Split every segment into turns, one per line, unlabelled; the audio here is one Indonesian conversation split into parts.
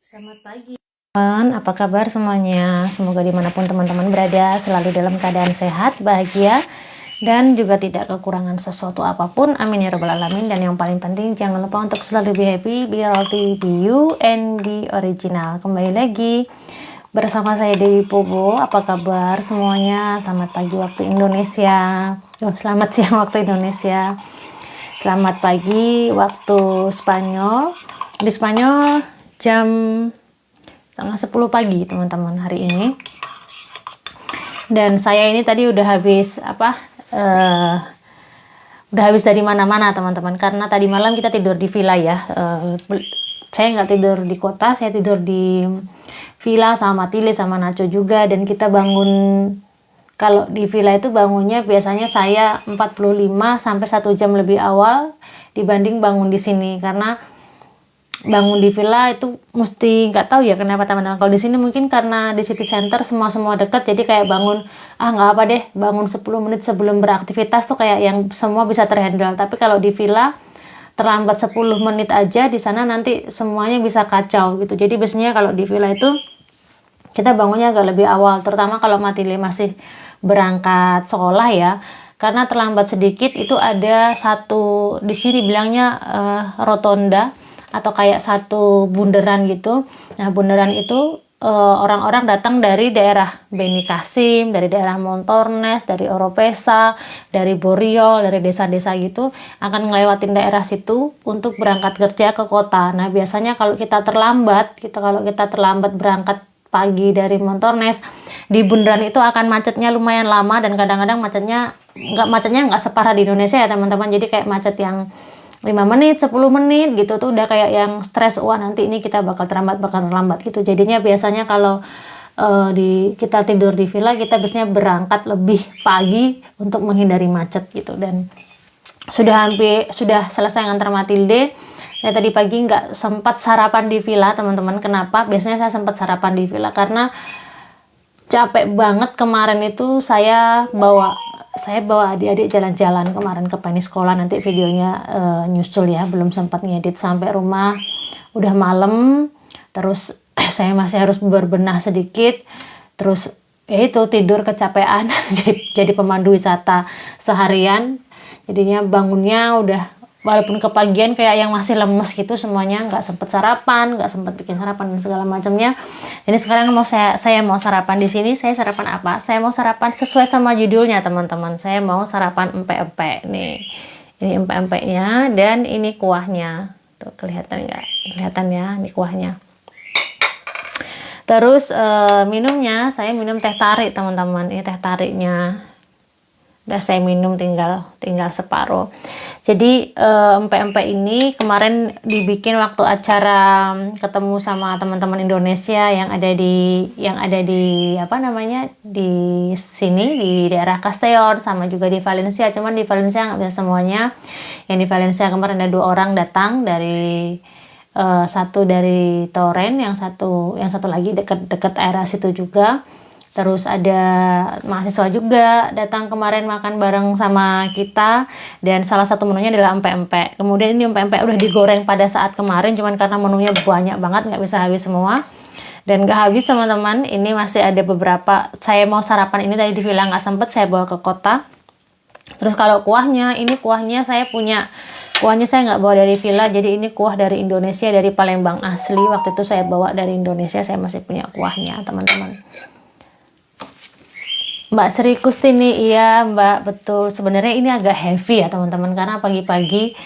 Selamat pagi teman, apa kabar semuanya? Semoga dimanapun teman-teman berada selalu dalam keadaan sehat, bahagia, dan juga tidak kekurangan sesuatu apapun. Amin ya robbal alamin. Dan yang paling penting jangan lupa untuk selalu be happy, be healthy, be you, and be original. Kembali lagi bersama saya Dewi Pobo. Apa kabar semuanya? Selamat pagi waktu Indonesia. Selamat siang waktu Indonesia. Selamat pagi waktu Spanyol. Di Spanyol jam setengah 10 pagi teman-teman hari ini. Dan saya ini tadi udah habis udah habis dari mana-mana teman-teman, karena tadi malam kita tidur di villa ya. Saya nggak tidur di kota, saya tidur di villa sama Tile sama Nacho juga. Dan kita bangun, kalau di villa itu bangunnya biasanya saya 45 sampai 1 jam lebih awal dibanding bangun di sini, karena bangun di villa itu mesti, nggak tahu ya kenapa teman-teman. Kalau di sini mungkin karena di city center semua dekat, jadi kayak bangun nggak apa deh, bangun 10 menit sebelum beraktivitas tuh kayak yang semua bisa terhandle. Tapi kalau di villa terlambat 10 menit aja di sana nanti semuanya bisa kacau gitu. Jadi biasanya kalau di villa itu kita bangunnya agak lebih awal, terutama kalau Matile masih berangkat sekolah ya. Karena terlambat sedikit itu ada satu, di sini bilangnya rotonda atau kayak satu bundaran gitu. Nah, bundaran itu orang-orang datang dari daerah Benicassim, dari daerah Montornes, dari Oropesa, dari Borriol, dari desa-desa gitu, akan ngelewatin daerah situ untuk berangkat kerja ke kota. Nah, biasanya kalau kita terlambat berangkat pagi dari Montornes, di bundaran itu akan macetnya lumayan lama, dan kadang-kadang macetnya nggak separah di Indonesia ya teman-teman. Jadi kayak macet yang 5 menit, 10 menit gitu tuh udah kayak yang stres, wah nanti ini kita bakal terlambat gitu. Jadinya biasanya kalau kita tidur di villa, kita biasanya berangkat lebih pagi untuk menghindari macet gitu. Dan sudah selesai ngantar Matilde. Nah, tadi pagi nggak sempat sarapan di villa teman-teman. Kenapa? Biasanya saya sempat sarapan di villa karena capek banget. Kemarin itu saya bawa adik-adik jalan-jalan kemarin ke Penny sekolah. Nanti videonya nyusul ya, belum sempat ngedit. Sampai rumah udah malam, terus saya masih harus berbenah sedikit, terus ya itu tidur kecapean. jadi pemandu wisata seharian, jadinya bangunnya udah, walaupun kepagian kayak yang masih lemes gitu semuanya, nggak sempet sarapan, nggak sempet bikin sarapan dan segala macamnya. Ini sekarang saya mau sarapan di sini. Saya sarapan apa? Saya mau sarapan sesuai sama judulnya teman-teman. Saya mau sarapan empek-empek nih. Ini empek-empeknya dan ini kuahnya. Tuh kelihatan nggak? Kelihatan ya, ini kuahnya. Terus minumnya saya minum teh tarik teman-teman. Ini teh tariknya. Udah saya minum tinggal separuh. Jadi empek-empek ini kemarin dibikin waktu acara ketemu sama teman-teman Indonesia yang ada di apa namanya, di sini di daerah Castellón, sama juga di Valencia. Cuman di Valencia nggak bisa semuanya. Yang di Valencia kemarin ada 2 orang datang dari satu dari Torrent, yang satu lagi dekat area situ juga. Terus ada mahasiswa juga datang kemarin makan bareng sama kita, dan salah satu menunya adalah empek-empek. Kemudian ini empek-empek udah digoreng pada saat kemarin, cuman karena menunya banyak banget nggak bisa habis semua. Dan nggak habis teman-teman, ini masih ada beberapa. Saya mau sarapan ini tadi di villa, nggak sempet saya bawa ke kota. Terus kalau kuahnya, ini kuahnya saya nggak bawa dari villa, jadi ini kuah dari Indonesia, dari Palembang asli. Waktu itu saya bawa dari Indonesia, saya masih punya kuahnya teman-teman. Mbak Sri Kustini, iya Mbak, betul. Sebenarnya ini agak heavy ya teman-teman, karena pagi-pagi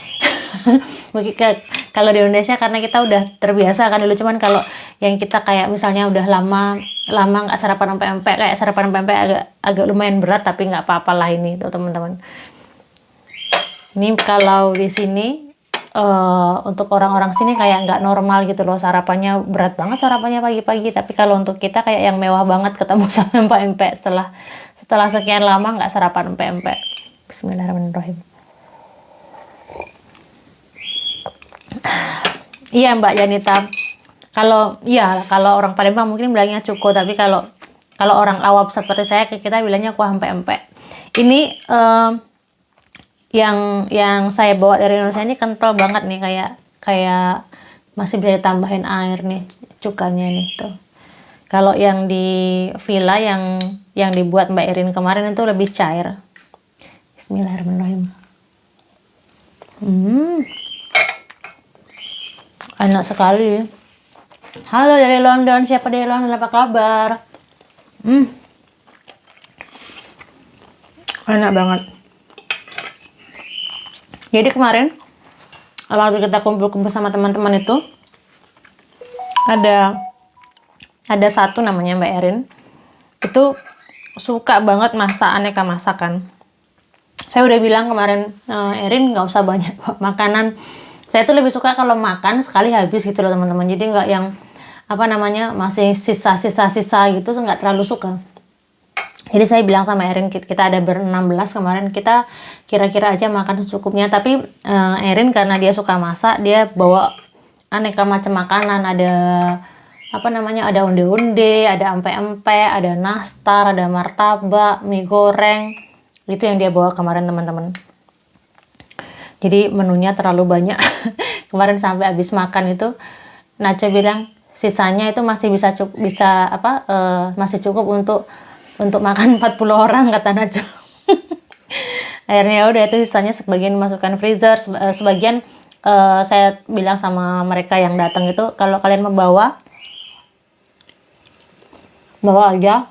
kalau di Indonesia karena kita udah terbiasa kan dulu. Cuman kalau yang kita kayak misalnya udah lama nggak sarapan empek-empek, kayak sarapan empek-empek agak lumayan berat, tapi nggak apa-apa lah ini tuh teman-teman. Ini kalau di sini untuk orang-orang sini kayak nggak normal gitu loh, sarapannya berat banget sarapannya pagi-pagi. Tapi kalau untuk kita kayak yang mewah banget ketemu sama empek-empek setelah sekian lama nggak sarapan empek-empek. Bismillahirrahmanirrahim. Iya Mbak Yanita, kalau orang Palembang mungkin bilangnya cuko, tapi kalau orang awam seperti saya, kita bilangnya kuah empek-empek. Ini yang saya bawa dari Indonesia ini kental banget nih, kayak masih bisa ditambahin air nih cukanya nih tuh. Kalau yang di villa yang dibuat Mbak Erin kemarin itu lebih cair. Bismillahirrahmanirrahim. Enak sekali. Halo dari London, siapa dari London, apa kabar? Enak banget. Jadi kemarin waktu kita kumpul-kumpul sama teman-teman itu ada satu namanya Mbak Erin, itu suka banget masak aneka masakan. Saya udah bilang kemarin, Erin nggak usah banyak makanan. Saya tuh lebih suka kalau makan sekali habis gitu loh teman-teman. Jadi nggak yang apa namanya masih sisa gitu, nggak terlalu suka. Jadi saya bilang sama Erin, kita ada ber-16 kemarin, kita kira-kira aja makan secukupnya. Tapi Erin karena dia suka masak, dia bawa aneka macam makanan. Ada apa namanya, ada onde-onde, ada empek-empek, ada nastar, ada martabak, mie goreng. Itu yang dia bawa kemarin teman-teman. Jadi menunya terlalu banyak. Kemarin sampai habis makan itu Nacho bilang sisanya itu masih masih cukup untuk makan 40 orang, kata Nacho. Akhirnya udah itu sisanya sebagian masukkan freezer, sebagian saya bilang sama mereka yang datang itu, kalau kalian mau bawa aja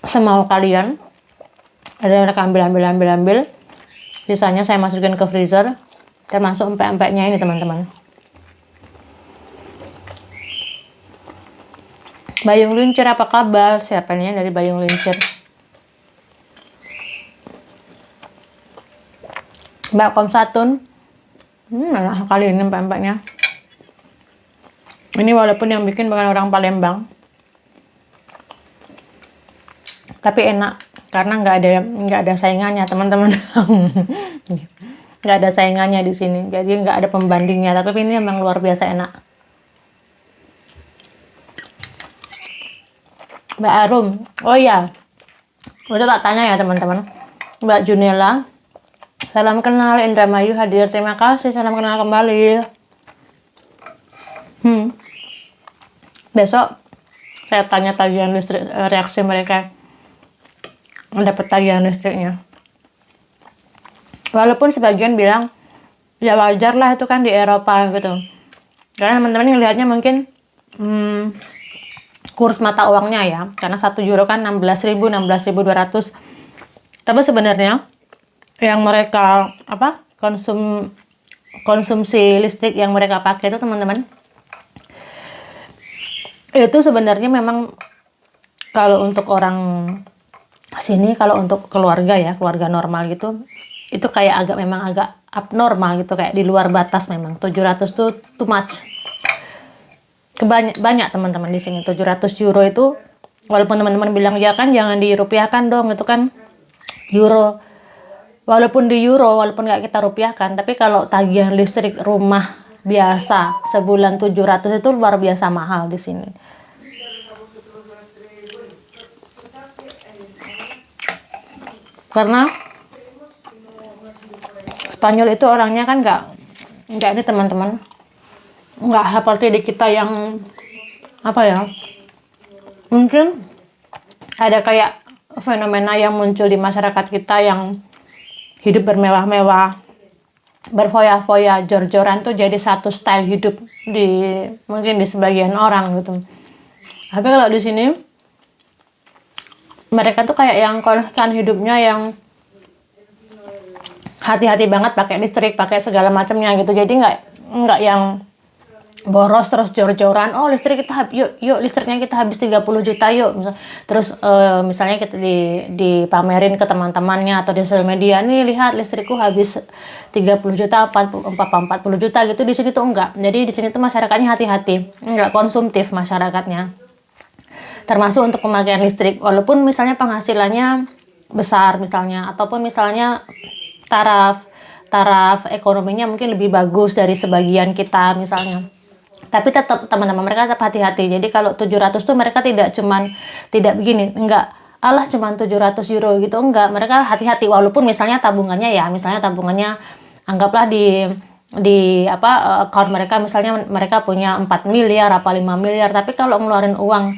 semau kalian. Ada mereka ambil. Sisanya saya masukin ke freezer, termasuk empek-empeknya ini teman-teman. Bayung Lincir apa kabar? Siapa nih dari Bayung Lincir? Mbak Komsatun. Enak sekali ini empek-empeknya. Ini walaupun yang bikin bukan orang Palembang, tapi enak karena nggak ada saingannya teman-teman. Nggak ada saingannya di sini, jadi nggak ada pembandingnya. Tapi ini memang luar biasa enak. Mbak Arum, oh iya, udah tak tanya ya teman-teman. Mbak Junela, salam kenal. Indramayu hadir, terima kasih, salam kenal kembali. Besok saya tanya tagihan listrik, reaksi mereka dapat tagihan listriknya. Walaupun sebagian bilang ya wajar lah, itu kan di Eropa gitu. Karena teman-teman ngelihatnya mungkin kurs mata uangnya ya, karena 1 euro kan 16.200. Tapi sebenarnya yang mereka konsumsi listrik yang mereka pakai itu teman-teman, itu sebenarnya memang kalau untuk orang sini, kalau untuk keluarga ya, keluarga normal gitu, itu kayak memang agak abnormal gitu, kayak di luar batas. Memang 700 tuh too much. Banyak teman-teman di sini 700 euro itu, walaupun teman-teman bilang ya kan jangan dirupiahkan dong, itu kan euro. Walaupun di euro, walaupun nggak kita rupiahkan, tapi kalau tagihan listrik rumah biasa sebulan 700 itu luar biasa mahal di sini. Karena Spanyol itu orangnya kan nggak ini teman-teman, nggak seperti di kita yang mungkin ada kayak fenomena yang muncul di masyarakat kita yang hidup bermewah-mewah, berfoya-foya, jor-joran tuh jadi satu style hidup mungkin di sebagian orang gitu. Tapi kalau di sini mereka tuh kayak yang konstan hidupnya, yang hati-hati banget pakai listrik, pakai segala macamnya gitu. Jadi nggak yang boros terus jor-joran. Oh listrik kita habis, yuk listriknya kita habis 30 juta yuk. Terus misalnya kita dipamerin ke teman-temannya atau di sosial media, nih lihat listrikku habis 30 juta, 40 juta gitu. Di sini tuh enggak. Jadi di sini tuh masyarakatnya hati-hati, enggak konsumtif masyarakatnya. Termasuk untuk pemakaian listrik, walaupun misalnya penghasilannya besar misalnya, ataupun misalnya taraf ekonominya mungkin lebih bagus dari sebagian kita misalnya, tapi tetap teman-teman mereka tetap hati-hati. Jadi kalau 700 tuh mereka tidak begini, enggak alah cuman 700 euro gitu, enggak, mereka hati-hati. Walaupun misalnya tabungannya anggaplah di di account mereka, misalnya mereka punya 4 miliar apa 5 miliar, tapi kalau ngeluarin uang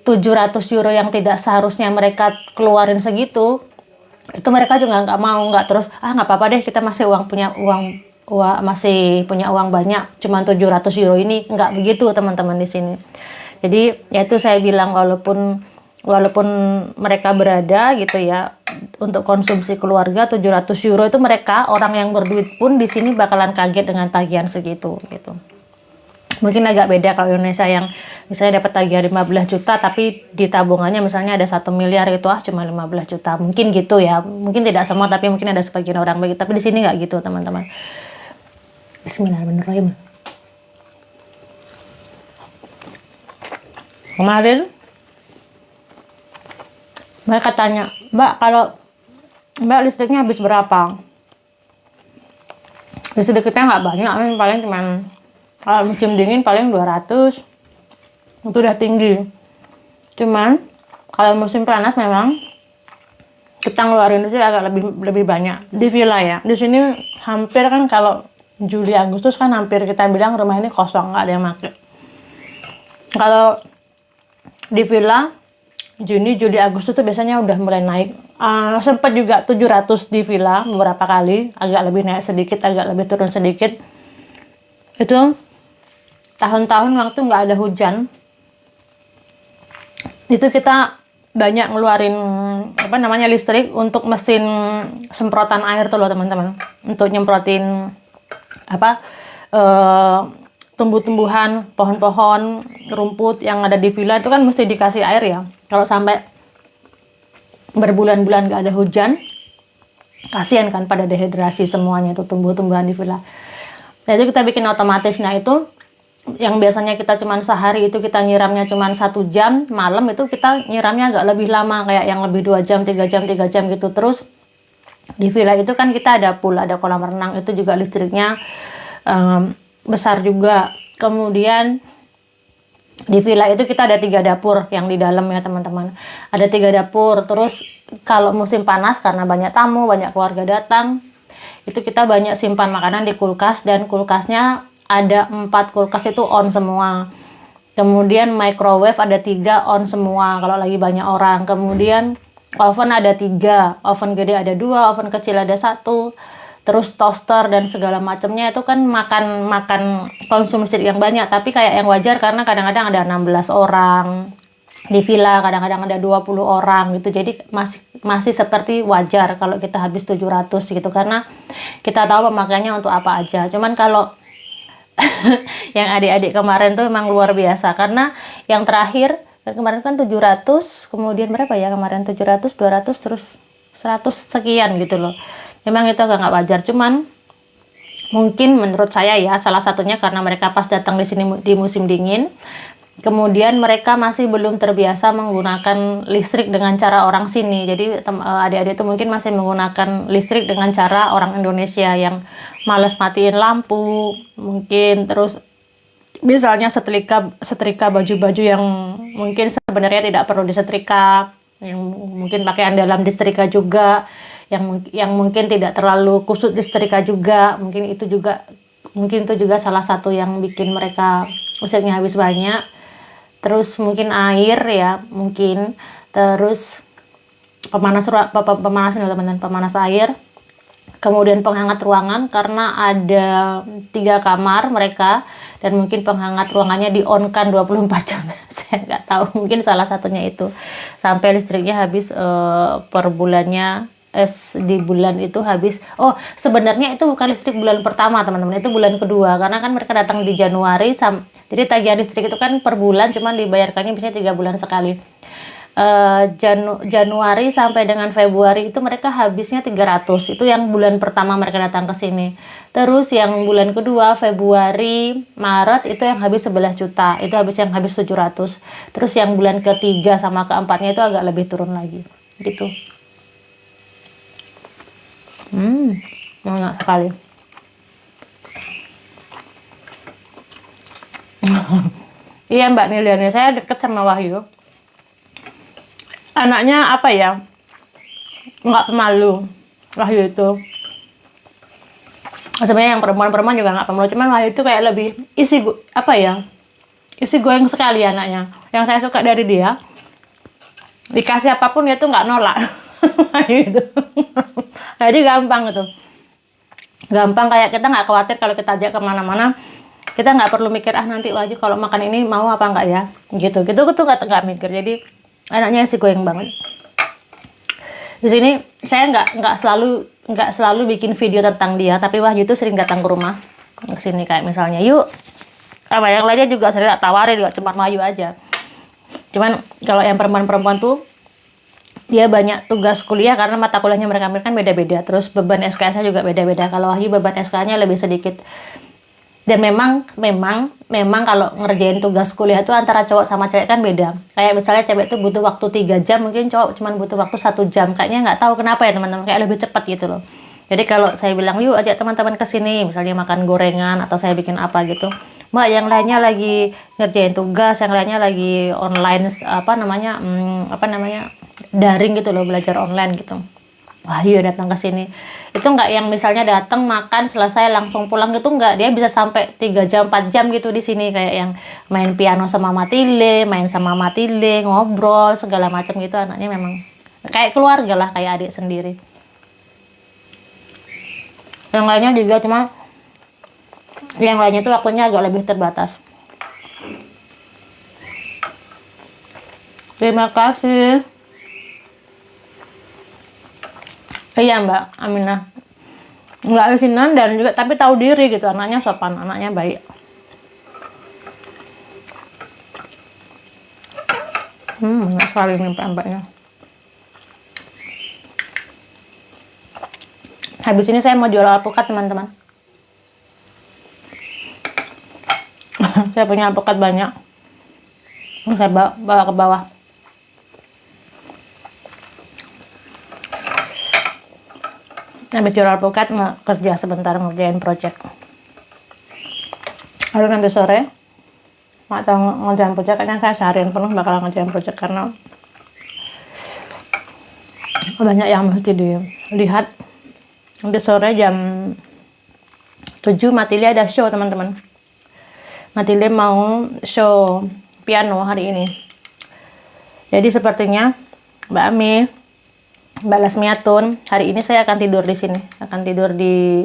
700 euro yang tidak seharusnya mereka keluarin segitu, itu mereka juga nggak mau, nggak terus nggak apa-apa deh, kita masih punya masih punya uang banyak, cuman 700 euro ini, nggak begitu teman-teman di sini. Jadi ya itu saya bilang, walaupun mereka berada gitu ya untuk konsumsi keluarga 700 euro itu, mereka orang yang berduit pun di sini bakalan kaget dengan tagihan segitu gitu. Mungkin agak beda kalau Indonesia yang misalnya dapat tagihan 15 juta tapi di tabungannya misalnya ada 1 miliar gitu, cuma 15 juta. Mungkin gitu ya. Mungkin tidak semua, tapi mungkin ada sebagian orang begitu. Tapi di sini nggak gitu, teman-teman. Bismillahirrahmanirrahim. Kemarin mereka tanya, "Mbak, kalau Mbak listriknya habis berapa?" Listrik kita nggak banyak, paling cuman kalau musim dingin paling 200, itu udah tinggi. Cuman kalau musim panas memang kita ngeluarin itu agak lebih banyak. Di villa ya, di sini hampir kan kalau Juli Agustus kan hampir kita bilang rumah ini kosong, nggak ada yang pakai. Kalau di villa Juni, Juli, Agustus tuh biasanya udah mulai naik. Sempat juga 700 di villa beberapa kali, agak lebih naik sedikit, agak lebih turun sedikit. Itu tahun-tahun waktu nggak ada hujan, itu kita banyak ngeluarin listrik untuk mesin semprotan air tuh loh teman-teman, untuk nyemprotin tumbuh-tumbuhan, pohon-pohon, rumput yang ada di villa itu kan mesti dikasih air ya. Kalau sampai berbulan-bulan nggak ada hujan, kasihan kan pada dehidrasi semuanya itu tumbuh-tumbuhan di villa. Nah itu kita bikin otomatis. Nah itu yang biasanya kita cuman sehari itu kita nyiramnya cuman 1 jam, malam itu kita nyiramnya agak lebih lama, kayak yang lebih 2 jam, 3 jam, 3 jam gitu. Terus di villa itu kan kita ada pool, ada kolam renang, itu juga listriknya besar juga. Kemudian di villa itu kita ada 3 dapur yang di dalam ya teman-teman, ada 3 dapur. Terus kalau musim panas karena banyak tamu, banyak keluarga datang, itu kita banyak simpan makanan di kulkas, dan kulkasnya ada 4 kulkas itu on semua. Kemudian microwave ada 3 on semua kalau lagi banyak orang. Kemudian oven ada 3, oven gede ada 2, oven kecil ada 1. Terus toaster dan segala macamnya itu kan makan konsumsi yang banyak, tapi kayak yang wajar karena kadang-kadang ada 16 orang di villa, kadang-kadang ada 20 orang gitu. Jadi masih seperti wajar kalau kita habis 700 gitu, karena kita tahu pemakaiannya untuk apa aja. Cuman kalau yang adik-adik kemarin tuh memang luar biasa, karena yang terakhir kemarin kan 700, kemudian berapa ya kemarin, 700, 200, terus 100 sekian gitu loh. Memang itu agak nggak wajar. Cuman mungkin menurut saya ya, salah satunya karena mereka pas datang di sini di musim dingin, kemudian mereka masih belum terbiasa menggunakan listrik dengan cara orang sini. Jadi adik-adik itu mungkin masih menggunakan listrik dengan cara orang Indonesia yang males matiin lampu, mungkin terus misalnya setrika baju-baju yang mungkin sebenarnya tidak perlu disetrika, yang mungkin pakaian dalam disetrika juga, yang mungkin tidak terlalu kusut disetrika juga, mungkin itu juga salah satu yang bikin mereka listriknya habis banyak. Terus mungkin air ya, mungkin terus pemanas teman-teman, pemanas air. Kemudian penghangat ruangan, karena ada 3 kamar mereka, dan mungkin penghangat ruangannya di-on-kan 24 jam. Saya nggak tahu, mungkin salah satunya itu. Sampai listriknya habis per bulannya, di bulan itu habis. Oh, sebenarnya itu bukan listrik bulan pertama teman-teman, itu bulan kedua, karena kan mereka datang di Januari. Jadi tagihan listrik itu kan per bulan, cuman dibayarkannya biasanya 3 bulan sekali. Januari sampai dengan Februari itu mereka habisnya 300. Itu yang bulan pertama mereka datang ke sini. Terus yang bulan kedua, Februari, Maret, itu yang habis 11 juta. Itu yang habis 700. Terus yang bulan ketiga sama keempatnya itu agak lebih turun lagi. Gitu. Enak sekali. Iya Mbak Niliani, saya deket sama Wahyu. Anaknya apa ya, nggak pemalu Wahyu itu. Sebenarnya yang perempuan-perempuan juga nggak pemulung, cuman Wahyu itu kayak lebih isi goyang sekali anaknya. Yang saya suka dari dia, dikasih apapun dia tuh nggak nolak. Wahyu itu. Jadi gampang gitu. Gampang, kayak kita nggak khawatir kalau kita ajak kemana-mana, kita nggak perlu mikir nanti Wahyu kalau makan ini mau apa nggak ya, gitu tuh nggak mikir. Jadi anaknya isi goyang banget. Di sini saya nggak selalu bikin video tentang dia, tapi Wahyu itu sering datang ke rumah ke sini, kayak misalnya yuk apa yang lainnya juga sering tawarin, gak cuma Wahyu aja. Cuman kalau yang perempuan tuh dia banyak tugas kuliah karena mata kuliahnya mereka ambil kan beda-beda, terus beban SKS-nya juga beda-beda. Kalau Wahyu beban SKS-nya lebih sedikit. Dan memang kalau ngerjain tugas kuliah itu antara cowok sama cewek kan beda. Kayak misalnya cewek itu butuh waktu 3 jam, mungkin cowok cuma butuh waktu 1 jam. Kayaknya nggak tahu kenapa ya teman-teman, kayak lebih cepat gitu loh. Jadi kalau saya bilang yuk ajak teman-teman ke sini, misalnya makan gorengan atau saya bikin apa gitu, Mbak yang lainnya lagi ngerjain tugas, yang lainnya lagi online daring gitu loh, belajar online gitu. Wahyu datang ke sini. Itu nggak yang misalnya datang makan selesai langsung pulang gitu, nggak. Dia bisa sampai 3 jam 4 jam gitu di sini, kayak yang main piano sama Matile, main sama Matile, ngobrol segala macam gitu. Anaknya memang kayak keluarga lah, kayak adik sendiri. Yang lainnya juga, cuma yang lainnya itu waktunya agak lebih terbatas. Terima kasih. Iya Mbak Aminah, nggak asinan dan juga tapi tahu diri gitu, anaknya sopan, anaknya baik. Banyak sekali nih pempeknya. Habis ini saya mau jual alpukat teman-teman. Saya punya alpukat banyak, saya bawa ke bawah. Habis jual alpukat mau kerja sebentar, ngerjain project. Lalu nanti sore nggak tahu ngerjain project, kayaknya saya seharian penuh bakal ngerjain project karena banyak yang mesti dilihat. Nanti sore jam 7 Matile ada show teman-teman. Matile mau show piano hari ini. Jadi sepertinya Mbak Ami, Mbak Lasmiatun, hari ini saya akan tidur di sini, akan tidur di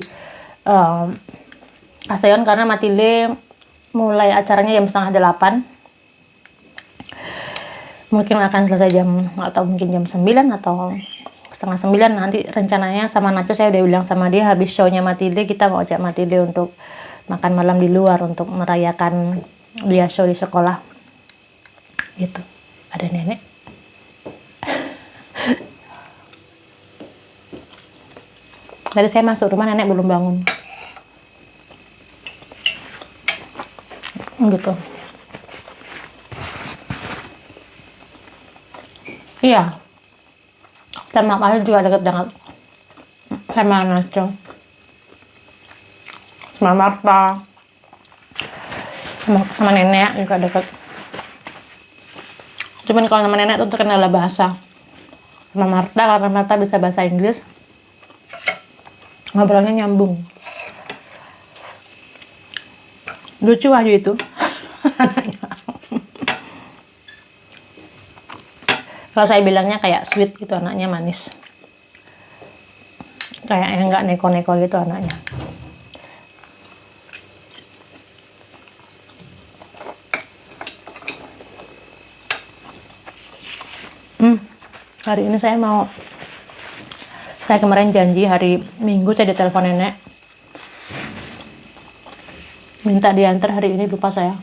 Aseon karena Matile mulai acaranya jam 7:30. Mungkin akan selesai atau mungkin jam 9 atau 8:30 nanti rencananya. Sama Nacho saya udah bilang sama dia, habis show-nya Matile kita mau ajak Matile untuk makan malam di luar untuk merayakan dia show di sekolah. Gitu. Ada nenek. Tadi saya masuk rumah nenek belum bangun. Gitu. Iya. Sama Pak juga deket banget. Sama Nacho. Sama Marta. Sama nenek juga deket. Cuman kalau sama nenek tuh terkenal bahasa. Sama Marta karena Marta bisa bahasa Inggris. Ngobrolnya nyambung. Lucu Wahyu itu. Kalau saya bilangnya kayak sweet gitu, anaknya manis. Kayak yang nggak neko-neko gitu anaknya. Hari ini saya kemarin janji hari Minggu saya ditelepon nenek minta diantar, hari ini lupa saya.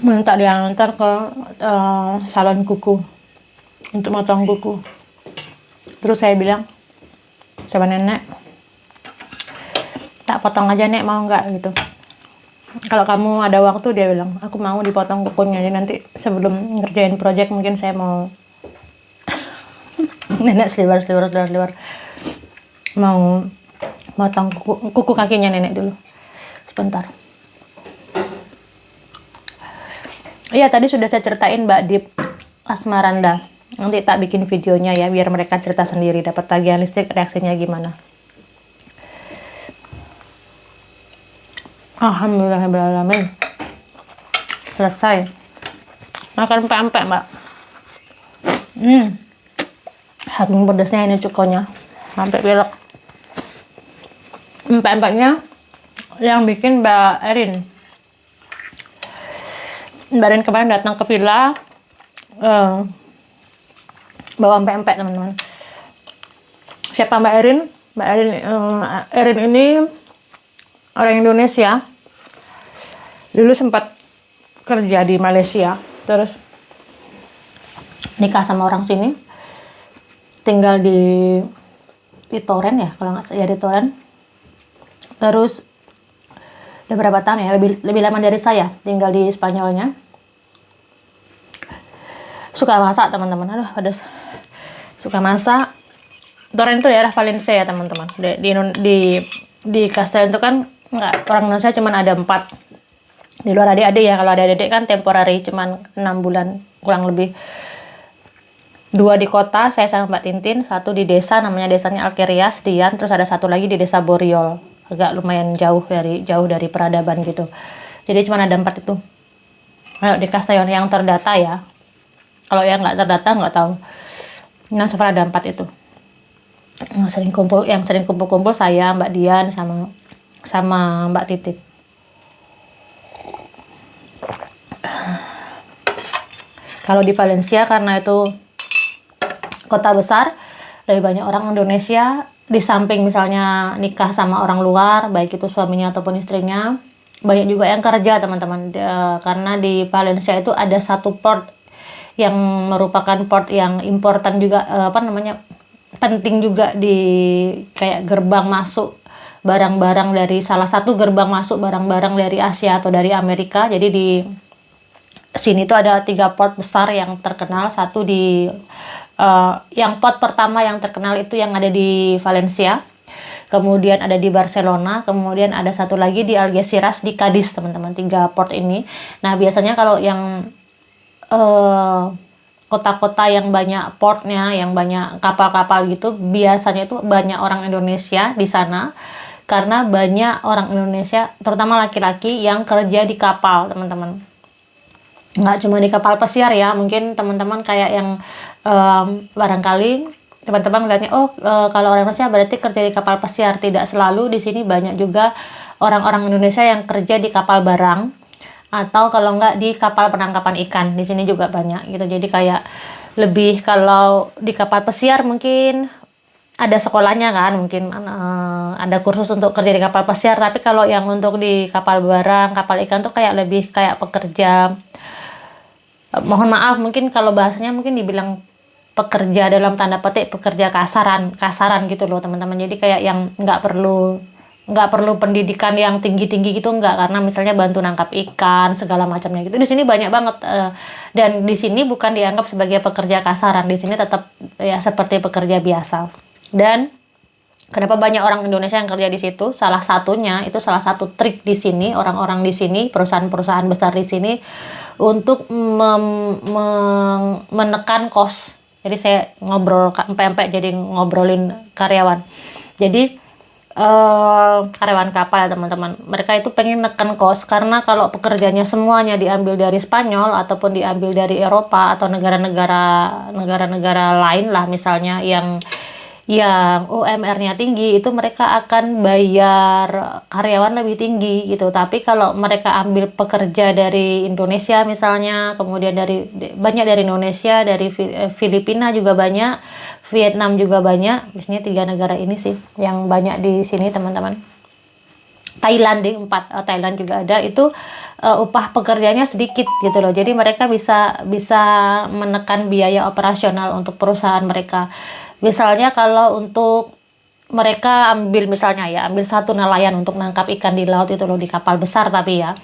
Minta diantar ke salon kuku untuk motong kuku. Terus saya bilang sama nenek, tak potong aja nek, mau nggak gitu. Kalau kamu ada waktu, dia bilang, aku mau dipotong kukunya. Jadi nanti sebelum ngerjain project mungkin saya mau nenek seliwar mau motong kuku kakinya nenek dulu sebentar. Iya, tadi sudah saya ceritain Mbak Dip Asmaranda. Nanti tak bikin videonya ya biar mereka cerita sendiri dapat tagihan listrik reaksinya gimana. Alhamdulillahirrahmanirrahim. Selesai. Makan pempek, Mbak. Saking pedasnya ini cukonya. Sampai pilek. Pempeknya yang bikin Mbak Erin. Mbak Erin kemarin datang ke villa, bawa pempek, teman-teman. Siapa Mbak Erin? Mbak Erin, Erin ini orang Indonesia. Dulu sempat kerja di Malaysia, terus nikah sama orang sini, tinggal di Toren ya, kalau nggak salah di Toren. Terus udah berapa tahun ya, lebih lama dari saya tinggal di Spanyolnya. Suka masak, teman-teman. Aduh, pedas. Suka masak. Toren itu daerah Valencia ya, teman-teman. Di Castellón itu kan nggak, orang Indonesia cuma ada 4. Di luar adik-adik ya, kalau ada adik kan temporary, cuman 6 bulan kurang lebih. 2 di kota, saya sama Mbak Tintin. 1 di desa, namanya desanya Alquerias, Dian. Terus ada 1 lagi di desa Borriol, agak lumayan jauh dari peradaban gitu. Jadi cuma ada 4 itu. Kalau di Castellón yang terdata ya. Kalau yang nggak terdata nggak tahu. Nah, sekarang ada 4 itu. Yang sering kumpul saya, Mbak Dian, sama Mbak Titit. Kalau di Valencia, karena itu kota besar, lebih banyak orang Indonesia. Di samping misalnya nikah sama orang luar, baik itu suaminya ataupun istrinya, banyak juga yang kerja, teman-teman. Karena di Valencia itu ada 1 port yang merupakan port yang important juga, penting juga, di kayak gerbang masuk barang-barang dari salah satu gerbang masuk barang-barang dari Asia atau dari Amerika. Jadi di sini tuh ada 3 port besar yang terkenal. Satu di yang port pertama yang terkenal itu yang ada di Valencia, kemudian ada di Barcelona, kemudian ada 1 lagi di Algeciras di Cadiz, teman-teman. 3 port ini. Nah, biasanya kalau yang kota-kota yang banyak portnya, yang banyak kapal-kapal gitu, biasanya itu banyak orang Indonesia di sana, karena banyak orang Indonesia, terutama laki-laki, yang kerja di kapal, teman-teman. Nggak cuma di kapal pesiar ya, mungkin teman-teman kayak yang barangkali teman-teman melihatnya, kalau orang Indonesia berarti kerja di kapal pesiar. Tidak selalu. Di sini banyak juga orang-orang Indonesia yang kerja di kapal barang, atau kalau nggak di kapal penangkapan ikan. Di sini juga banyak gitu. Jadi kayak lebih, kalau di kapal pesiar mungkin ada sekolahnya kan, mungkin ada kursus untuk kerja di kapal pesiar. Tapi kalau yang untuk di kapal barang, kapal ikan tuh kayak lebih kayak pekerja, mohon maaf mungkin kalau bahasanya mungkin dibilang pekerja dalam tanda petik, pekerja kasaran gitu loh, teman-teman. Jadi kayak yang nggak perlu pendidikan yang tinggi-tinggi gitu, enggak, karena misalnya bantu nangkap ikan segala macamnya gitu. Di sini banyak banget, dan di sini bukan dianggap sebagai pekerja kasaran. Di sini tetap ya seperti pekerja biasa. Dan kenapa banyak orang Indonesia yang kerja di situ? Salah satu trik di sini, orang-orang di sini, perusahaan-perusahaan besar di sini, untuk menekan kos. Jadi saya ngobrol pempek, jadi ngobrolin karyawan. Jadi karyawan kapal ya, teman-teman. Mereka itu pengen nekan kos, karena kalau pekerjanya semuanya diambil dari Spanyol ataupun diambil dari Eropa atau negara-negara lain lah, misalnya yang UMR-nya tinggi, itu mereka akan bayar karyawan lebih tinggi gitu. Tapi kalau mereka ambil pekerja dari Indonesia misalnya, kemudian banyak dari Indonesia, dari Filipina juga banyak, Vietnam juga banyak. Biasanya 3 negara ini sih yang banyak di sini, teman-teman. Thailand 4, Thailand juga ada. Itu upah pekerjanya sedikit gitu loh. Jadi mereka bisa menekan biaya operasional untuk perusahaan mereka. Misalnya kalau untuk mereka ambil 1 nelayan untuk nangkap ikan di laut itu loh, di kapal besar, tapi ya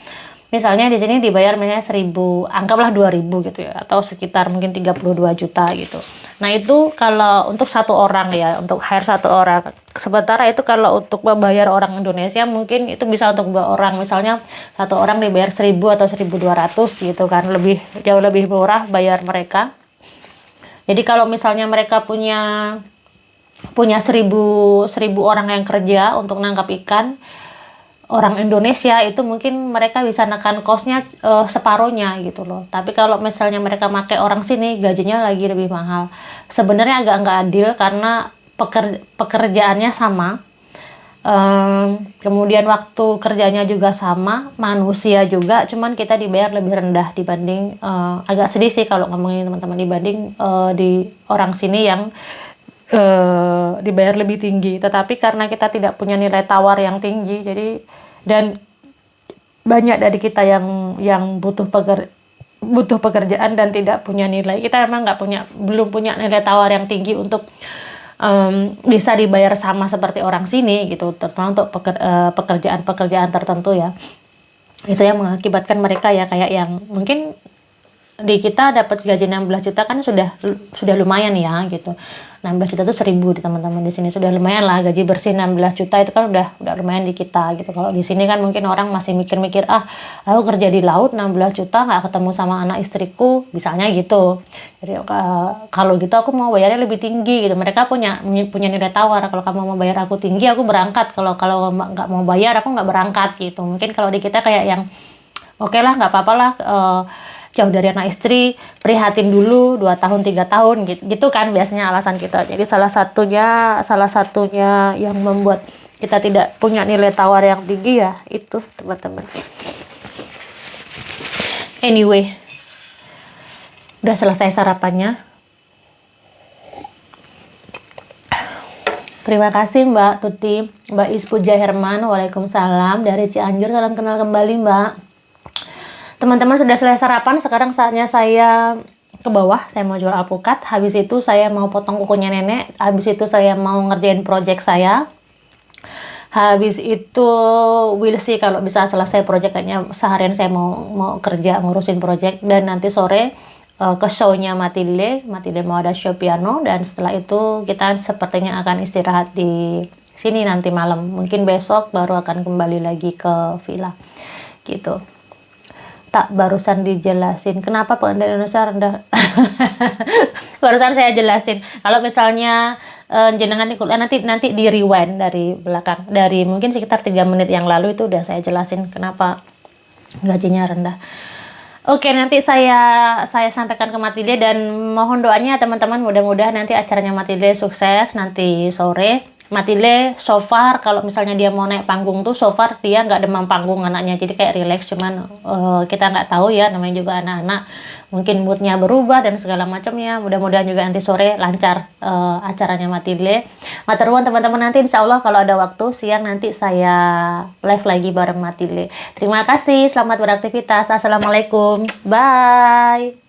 misalnya di sini dibayar misalnya 1.000, anggaplah 2.000 gitu ya, atau sekitar mungkin 32 juta gitu. Nah, itu kalau untuk 1 orang ya, untuk hire 1 orang. Sementara itu kalau untuk membayar orang Indonesia mungkin itu bisa untuk 2 orang. Misalnya 1 orang dibayar 1.000 atau 1.200 gitu kan, jauh lebih murah bayar mereka. Jadi kalau misalnya mereka punya 1.000 orang yang kerja untuk nangkap ikan, orang Indonesia itu mungkin mereka bisa nekan kosnya separohnya gitu loh. Tapi kalau misalnya mereka pakai orang sini gajinya lagi lebih mahal. Sebenarnya agak nggak adil karena pekerjaannya sama. Kemudian waktu kerjanya juga sama, manusia juga, cuman kita dibayar lebih rendah dibanding agak sedih sih kalau ngomongin teman-teman dibanding di orang sini yang dibayar lebih tinggi. Tetapi karena kita tidak punya nilai tawar yang tinggi, jadi dan banyak dari kita yang butuh pekerjaan dan tidak punya nilai. Kita emang belum punya nilai tawar yang tinggi untuk bisa dibayar sama seperti orang sini gitu, terutama untuk pekerjaan-pekerjaan tertentu ya. Itu yang mengakibatkan mereka ya kayak yang mungkin di kita dapat gaji 16 juta kan sudah lumayan ya gitu. 16 juta itu 1.000 di teman-teman di sini sudah lumayan lah, gaji bersih 16 juta itu kan udah lumayan di kita gitu. Kalau di sini kan mungkin orang masih mikir-mikir aku kerja di laut 16 juta nggak ketemu sama anak istriku misalnya gitu. Jadi kalau gitu aku mau bayarnya lebih tinggi gitu. Mereka punya nilai tawar, kalau kamu mau bayar aku tinggi aku berangkat, kalau nggak mau bayar aku nggak berangkat gitu. Mungkin kalau di kita kayak yang oke lah nggak apa-apa lah, jauh dari anak istri, prihatin dulu 2 tahun 3 tahun gitu kan biasanya alasan kita. Jadi salah satunya yang membuat kita tidak punya nilai tawar yang tinggi ya itu teman-teman. Anyway, udah selesai sarapannya. Terima kasih Mbak Tuti, Mbak Ispuja Herman, waalaikumsalam dari Cianjur, salam kenal kembali Mbak. Teman-teman sudah selesai sarapan, sekarang saatnya saya ke bawah, saya mau jual alpukat, habis itu saya mau potong kukunya nenek, habis itu saya mau ngerjain project saya, habis itu we'll see kalau bisa selesai project, kayaknya seharian saya mau kerja ngurusin project, dan nanti sore ke show-nya Matilde mau ada show piano, dan setelah itu kita sepertinya akan istirahat di sini nanti malam, mungkin besok baru akan kembali lagi ke villa gitu. Tak barusan dijelasin kenapa pengendalian Indonesia rendah. Barusan saya jelasin kalau misalnya jenengan ikut nanti di rewind dari belakang, dari mungkin sekitar 3 menit yang lalu itu udah saya jelasin kenapa gajinya rendah. Oke, nanti saya sampaikan ke Matilde dan mohon doanya teman-teman, mudah-mudahan nanti acaranya Matilde sukses nanti sore. Matilde so far kalau misalnya dia mau naik panggung tuh so far dia nggak demam panggung anaknya, jadi kayak relax, cuman kita nggak tahu ya, namanya juga anak-anak mungkin moodnya berubah dan segala macamnya. Mudah-mudahan juga nanti sore lancar acaranya Matilde. Maturnuwun teman-teman, nanti insya Allah kalau ada waktu siang nanti saya live lagi bareng Matilde. Terima kasih, selamat beraktivitas, assalamualaikum, bye.